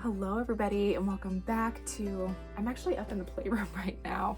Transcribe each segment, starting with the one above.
Hello everybody and welcome back to, I'm actually up in the playroom right now.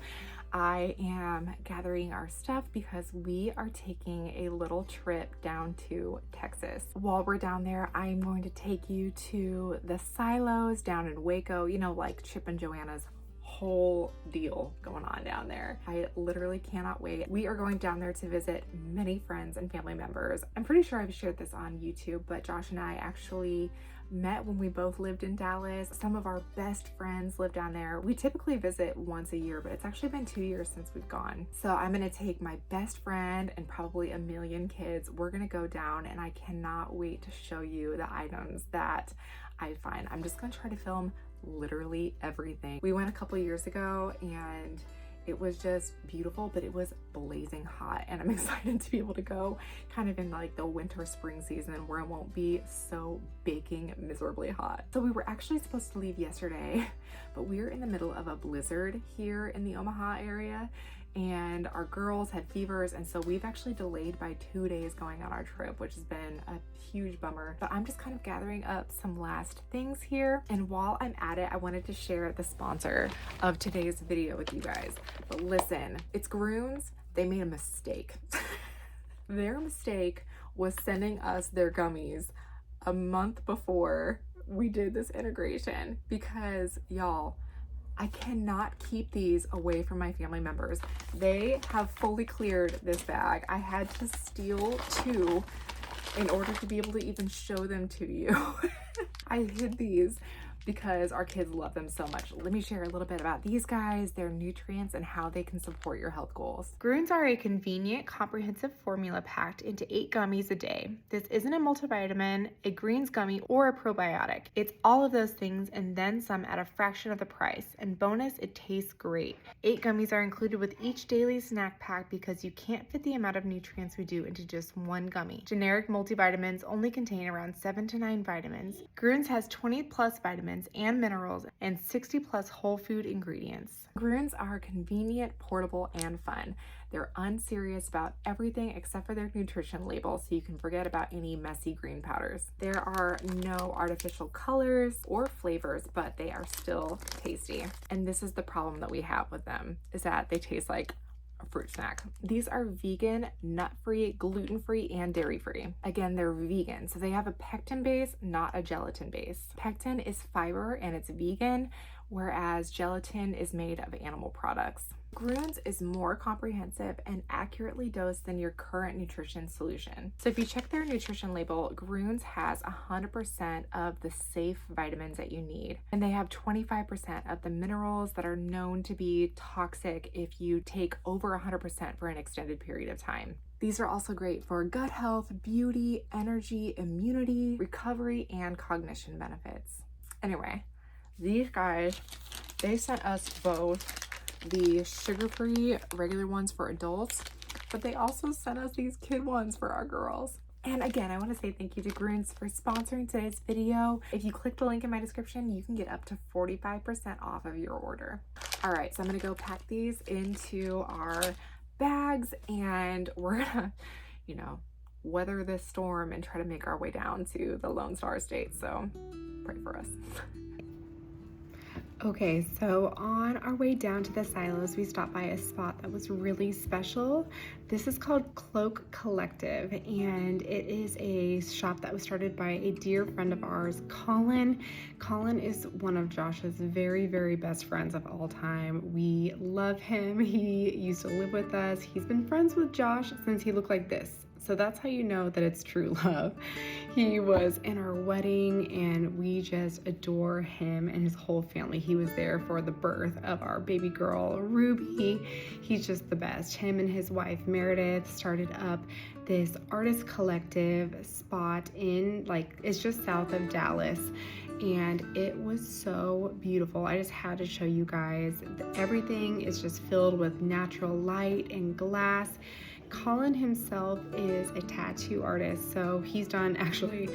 I am gathering our stuff because we are taking a little trip down to Texas. While we're down there, I'm going to take you to the silos down in Waco, you know, like Chip and Joanna's whole deal going on down there. I literally cannot wait. We are going down there to visit many friends and family members. I'm pretty sure I've shared this on YouTube, but Josh and I actually met when we both lived in Dallas. Some of our best friends live down there. We typically visit once a year, but it's actually been 2 years since we've gone. So I'm gonna take my best friend and probably a million kids. We're gonna go down and I cannot wait to show you the items that I find. I'm just gonna try to film literally everything. We went a couple years ago and it was just beautiful, but it was blazing hot, and I'm excited to be able to go kind of in like the winter spring season where it won't be so baking miserably hot. So we were actually supposed to leave yesterday, but we're in the middle of a blizzard here in the Omaha area, and our girls had fevers, and so we've actually delayed by 2 days going on our trip, which has been a huge bummer. But I'm just kind of gathering up some last things here, and while I'm at it, I wanted to share the sponsor of today's video with you guys. But listen, it's Groons. They made a mistake. Their mistake was sending us their gummies a month before we did this integration, because y'all, I cannot keep these away from my family members. They have fully cleared this bag. I had to steal 2 in order to be able to even show them to you. I hid these because our kids love them so much. Let me share a little bit about these guys, their nutrients, and how they can support your health goals. Groons are a convenient, comprehensive formula packed into 8 gummies a day. This isn't a multivitamin, a greens gummy, or a probiotic. It's all of those things and then some at a fraction of the price. And bonus, it tastes great. 8 gummies are included with each daily snack pack because you can't fit the amount of nutrients we do into just one gummy. Generic multivitamins only contain around 7 to 9 vitamins. Groons has 20 plus vitamins and minerals and 60 plus whole food ingredients. Groons are convenient, portable, and fun. They're unserious about everything except for their nutrition label, so you can forget about any messy green powders. There are no artificial colors or flavors, but they are still tasty. And this is the problem that we have with them, is that they taste like a fruit snack. These are vegan, nut-free, gluten-free, and dairy-free. Again, they're vegan, so they have a pectin base, not a gelatin base. Pectin is fiber and it's vegan, whereas gelatin is made of animal products. Groons is more comprehensive and accurately dosed than your current nutrition solution. So if you check their nutrition label, Groons has 100% of the safe vitamins that you need, and they have 25% of the minerals that are known to be toxic if you take over 100% for an extended period of time. These are also great for gut health, beauty, energy, immunity, recovery, and cognition benefits. Anyway, these guys, they sent us both the sugar-free regular ones for adults, but they also sent us these kid ones for our girls. And again, I want to say thank you to Groons for sponsoring today's video. If you click the link in my description, you can get up to 45% off of your order. All right, so I'm gonna go pack these into our bags, and we're gonna, you know, weather this storm and try to make our way down to the Lone Star State. So pray for us. Okay, so on our way down to the silos, we stopped by a spot that was really special. This is called Cloak Collective, and it is a shop that was started by a dear friend of ours, Colin. Colin is one of Josh's very, very best friends of all time. We love him. He used to live with us. He's been friends with Josh since he looked like this. So that's how you know that it's true love. He was in our wedding and we just adore him and his whole family. He was there for the birth of our baby girl, Ruby. He's just the best. Him and his wife, Meredith, started up this artist collective spot in, like, it's just south of Dallas. And it was so beautiful. I just had to show you guys. Everything is just filled with natural light and glass. Colin himself is a tattoo artist, so he's done actually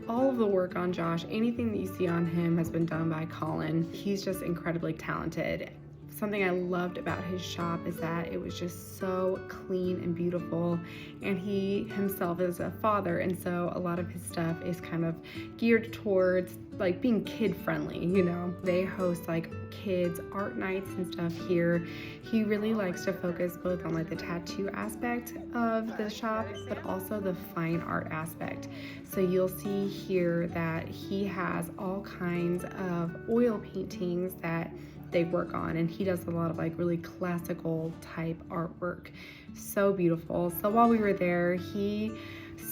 all of the work on Josh. Anything that you see on him has been done by Colin. He's just incredibly talented. something I loved about his shop is that it was just so clean and beautiful, and he himself is a father, and so a lot of his stuff is kind of geared towards like being kid friendly, you know. They host like kids art nights and stuff here. He really likes to focus both on like the tattoo aspect of the shop, but also the fine art aspect. So you'll see here that he has all kinds of oil paintings that they work on, and he does a lot of like really classical type artwork. So beautiful. So while we were there, he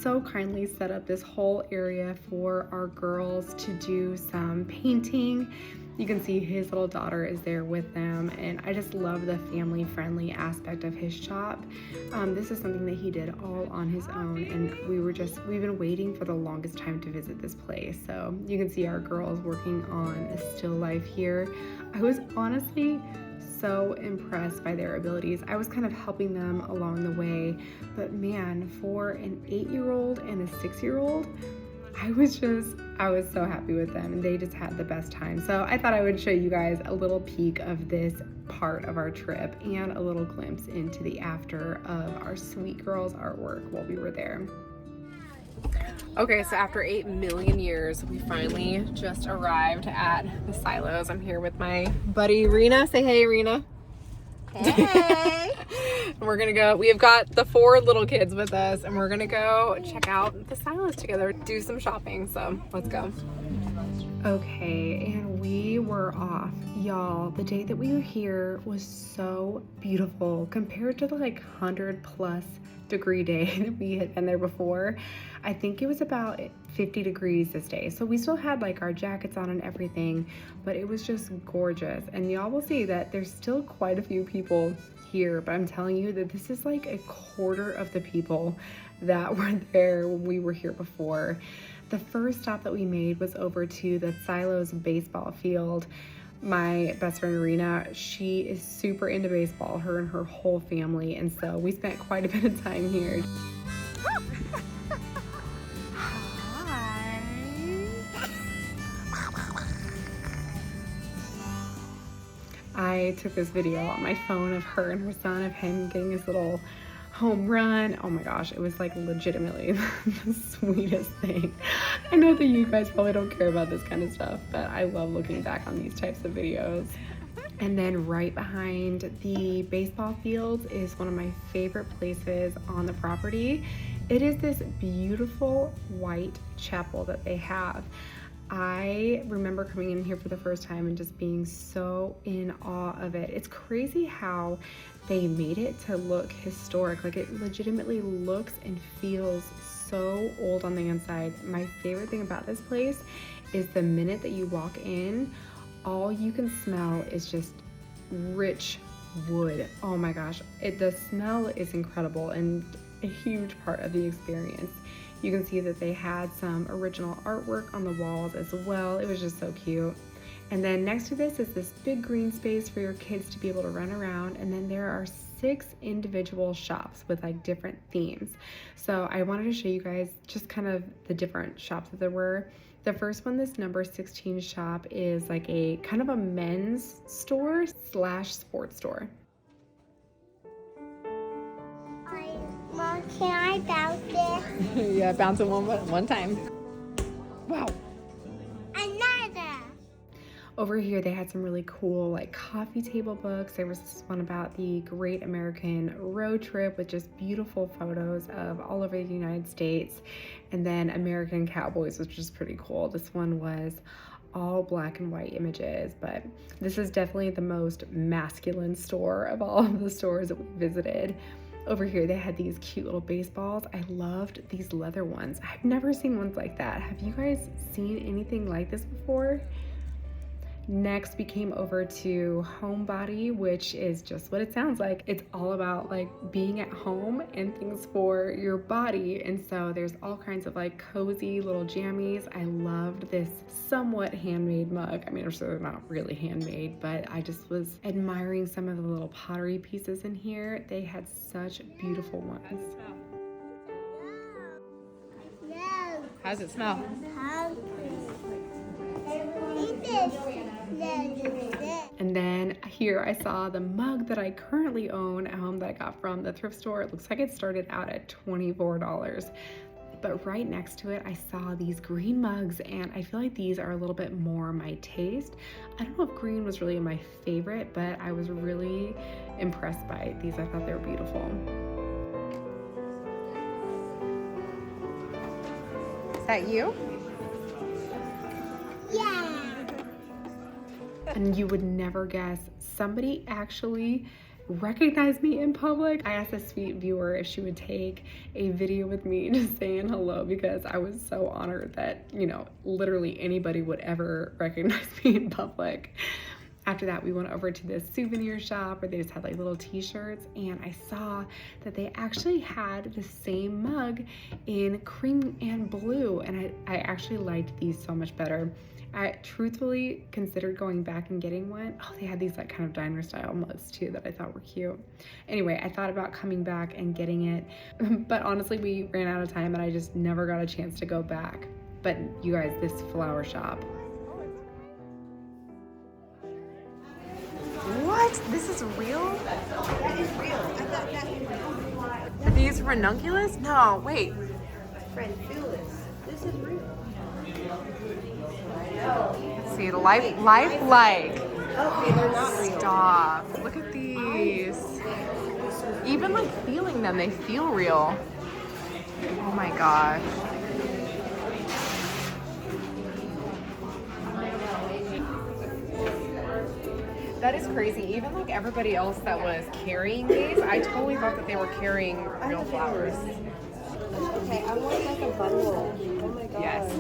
so kindly set up this whole area for our girls to do some painting. You can see his little daughter is there with them, and I just love the family friendly aspect of his shop. This is something that he did all on his own, and we've been waiting for the longest time to visit this place. So you can see our girls working on a still life here. I was honestly so impressed by their abilities. I was kind of helping them along the way, but man, for an 8-year-old and a 6-year-old, I was so happy with them, and they just had the best time. So I thought I would show you guys a little peek of this part of our trip and a little glimpse into the after of our sweet girls artwork while we were there. Okay, so after 8 million years, we finally just arrived at the silos. I'm here with my buddy Rena. Say hey, Rena. Hey. We're gonna go, we have got the 4 little kids with us, and we're gonna go check out the silos together, do some shopping, so let's go. Okay, and we were off. Y'all, the day that we were here was so beautiful compared to the like 100+ degree day that we had been there before. I think it was about 50 degrees this day. So we still had like our jackets on and everything, but it was just gorgeous. And y'all will see that there's still quite a few people here, but I'm telling you that this is like a quarter of the people that were there when we were here before. The first stop that we made was over to the Silos baseball field. My best friend Rena, she is super into baseball, her and her whole family, and so we spent quite a bit of time here. Hi. I took this video on my phone of her and her son, of him getting his little home run. Oh my gosh, it was like legitimately the sweetest thing. I know that you guys probably don't care about this kind of stuff, but I love looking back on these types of videos. And then right behind the baseball fields is one of my favorite places on the property. It is this beautiful white chapel that they have. I remember coming in here for the first time and just being so in awe of it. It's crazy how they made it to look historic. Like, it legitimately looks and feels so old on the inside. My favorite thing about this place is the minute that you walk in, all you can smell is just rich wood. Oh my gosh, the smell is incredible and a huge part of the experience. You can see that they had some original artwork on the walls as well. It was just so cute. And then next to this is this big green space for your kids to be able to run around. And then there are 6 individual shops with like different themes. So I wanted to show you guys just kind of the different shops that there were. The first one, this number 16 shop, is like a kind of a men's store / sports store. Mom, can I bounce it? Yeah, bounce it one time. Wow. Another. Over here, they had some really cool like coffee table books. There was this one about the Great American Road Trip with just beautiful photos of all over the United States. And then American Cowboys, which is pretty cool. This one was all black and white images, but this is definitely the most masculine store of all of the stores that we visited. Over here, they had these cute little baseballs. I loved these leather ones. I've never seen ones like that. Have you guys seen anything like this before? Next, we came over to Homebody, which is just what it sounds like. It's all about like being at home and things for your body. And so there's all kinds of like cozy little jammies. I loved this somewhat handmade mug. I mean, I'm sure they're not really handmade, but I just was admiring some of the little pottery pieces in here. They had such beautiful ones. No. How does it smell? Eat this. And then here I saw the mug that I currently own at home that I got from the thrift store. It looks like it started out at $24. But right next to it, I saw these green mugs, and I feel like these are a little bit more my taste. I don't know if green was really my favorite, but I was really impressed by these. I thought they were beautiful. Is that you? Yeah. And you would never guess, somebody actually recognized me in public. I asked a sweet viewer if she would take a video with me just saying hello, because I was so honored that, you know, literally anybody would ever recognize me in public. After that, we went over to this souvenir shop where they just had like little t-shirts, and I saw that they actually had the same mug in cream and blue, and I actually liked these so much better. I truthfully considered going back and getting one. Oh, they had these like kind of diner style mugs too that I thought were cute. Anyway, I thought about coming back and getting it, but honestly, we ran out of time and I just never got a chance to go back. But you guys, this flower shop. What? This is real? That is real. I thought that Are these ranunculus? No, wait. friend Phyllis. This is real. Let's see, lifelike. Okay, they're not real. Stop. Look at these. Even like feeling them, they feel real. Oh my gosh. That is crazy. Even like everybody else that was carrying these, I totally thought that they were carrying real flowers. Okay, I want like a bundle. Oh my god. Yes.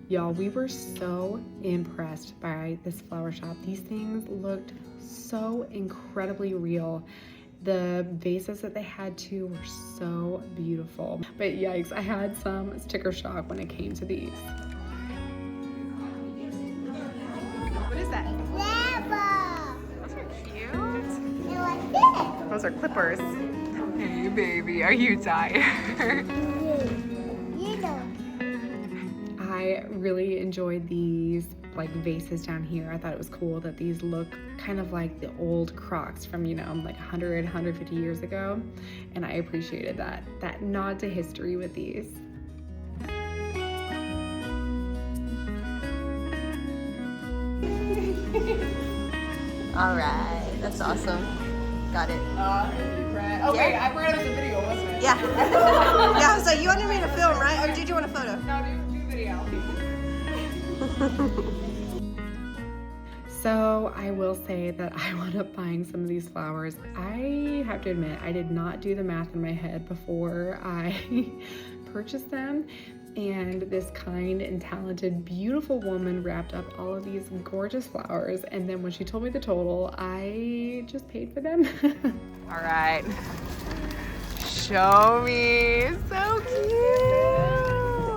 Y'all, we were so impressed by this flower shop. These things looked so incredibly real. The vases that they had too were so beautiful. But yikes, I had some sticker shock when it came to these. What is that? Never. Those are cute. You like this? Those are clippers. Hey baby, are you tired? You know. I really enjoyed these like vases down here. I thought it was cool that these look kind of like the old Crocs from, you know, like 100, 150 years ago. And I appreciated that nod to history with these. All right, that's awesome. Got it. Okay, I forgot it was a video, wasn't it? Yeah. Yeah, so you wanted me to film, right? Or did you want a photo? No, do video. So I will say that I wound up buying some of these flowers. I have to admit, I did not do the math in my head before I purchased them. And this kind and talented, beautiful woman wrapped up all of these gorgeous flowers. And then when she told me the total, I just paid for them. All right. Show me. So cute.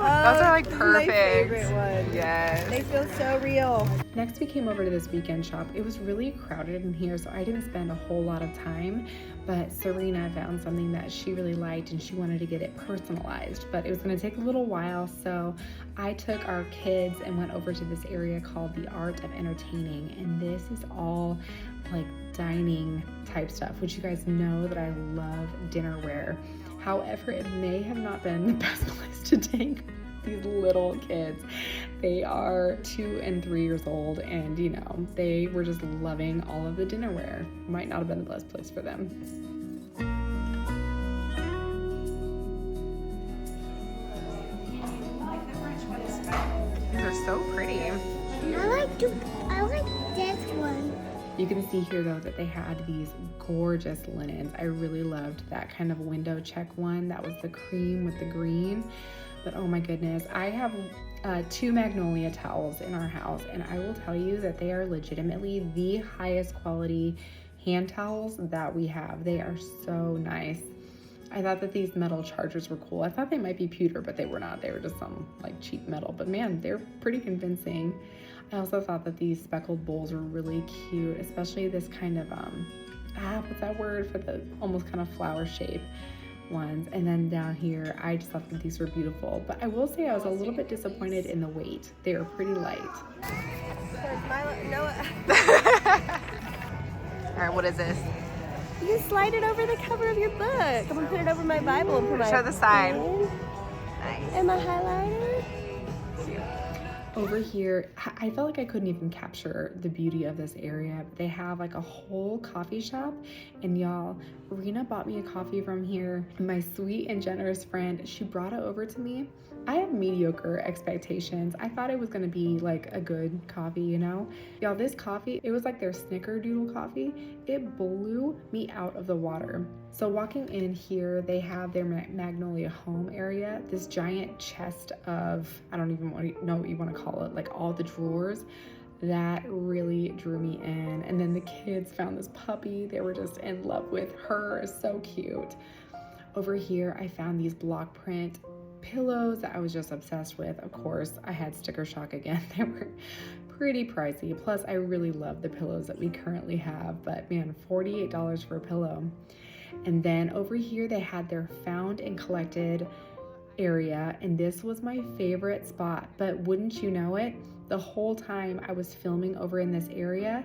Those are like perfect. My favorite ones. Yes. They feel so real. Next, we came over to this weekend shop. It was really crowded in here, so I didn't spend a whole lot of time, but Serena found something that she really liked and she wanted to get it personalized, but it was gonna take a little while, so I took our kids and went over to this area called the Art of Entertaining, and this is all like dining type stuff, which you guys know that I love dinnerware. However, it may have not been the best place to take these little kids. They are 2 and 3 years old, and you know, they were just loving all of the dinnerware. Might not have been the best place for them. These are so pretty. I like this one. You can see here though that they had these gorgeous linens. I really loved that kind of window check one. That was the cream with the green. But oh my goodness, I have 2 Magnolia towels in our house, and I will tell you that they are legitimately the highest quality hand towels that we have. They are so nice. I thought that these metal chargers were cool. I thought they might be pewter, but they were not. They were just some like cheap metal, but man, they're pretty convincing. I also thought that these speckled bowls were really cute, especially this kind of, what's that word for the almost kind of flower shape? ones. And then down here, I just thought that these were beautiful. But I will say I was a little bit disappointed in the weight. They are pretty light. All right, what is this? You can slide it over the cover of your book. I'm gonna put it over my Bible and put my Show the side. pen Nice. and my highlighter. Over here, I felt like I couldn't even capture the beauty of this area. They have like a whole coffee shop, and y'all, Rena bought me a coffee from here. My sweet and generous friend, she brought it over to me. I had mediocre expectations. I thought it was gonna be like a good coffee, you know? Y'all, this coffee, it was like their snickerdoodle coffee. It blew me out of the water. So walking in here, they have their Magnolia home area, this giant chest of, I don't even know what you want to call it, like all the drawers. That really drew me in. And then the kids found this puppy. They were just in love with her. So cute. Over here, I found these block print pillows that I was just obsessed with. Of course, I had sticker shock again. They were pretty pricey. Plus, I really love the pillows that we currently have. But man, $48 for a pillow. And then over here, they had their found and collected area, and this was my favorite spot. But wouldn't you know it, the whole time I was filming over in this area,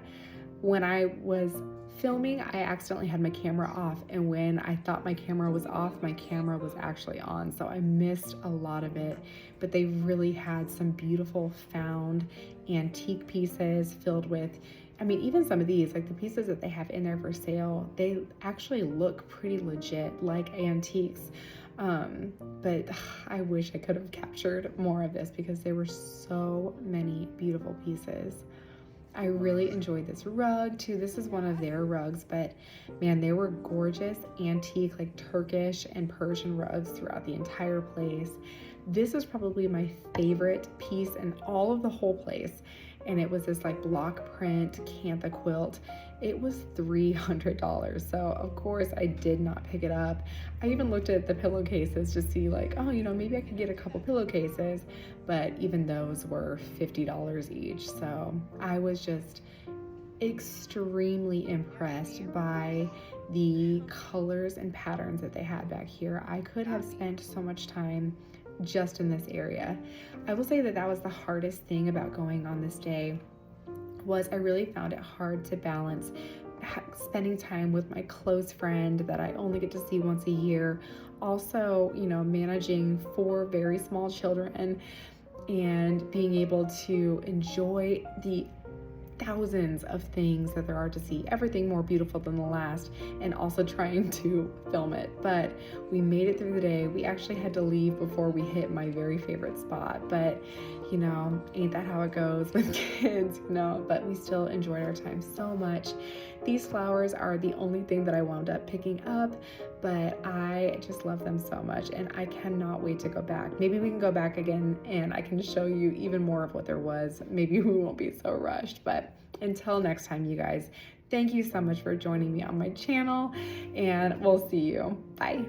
when I was filming, I accidentally had my camera off, and when I thought my camera was off, my camera was actually on, so I missed a lot of it. But they really had some beautiful found antique pieces filled with, I mean, even some of these, like the pieces that they have in there for sale, they actually look pretty legit, like antiques. But I wish I could have captured more of this because there were so many beautiful pieces. I really enjoyed this rug too. This is one of their rugs, but man, they were gorgeous antique, like Turkish and Persian rugs throughout the entire place. This was probably my favorite piece in all of the whole place. And it was this like block print cantha quilt. It was $300. So of course I did not pick it up. I even looked at the pillowcases to see like, oh, you know, maybe I could get a couple pillowcases, but even those were $50 each. So I was just extremely impressed by the colors and patterns that they had back here. I could have spent so much time just in this area. I will say that that was the hardest thing about going on this day, was I really found it hard to balance spending time with my close friend that I only get to see once a year, also, you know, managing 4 very small children and being able to enjoy the thousands of things that there are to see, everything more beautiful than the last, and also trying to film it. But we made it through the day. We actually had to leave before we hit my very favorite spot, but you know, ain't that how it goes with kids, you know? But we still enjoyed our time so much. These flowers are the only thing that I wound up picking up, but I just love them so much, and I cannot wait to go back. Maybe we can go back again and I can show you even more of what there was. Maybe we won't be so rushed, but until next time, you guys, thank you so much for joining me on my channel, and we'll see you. Bye.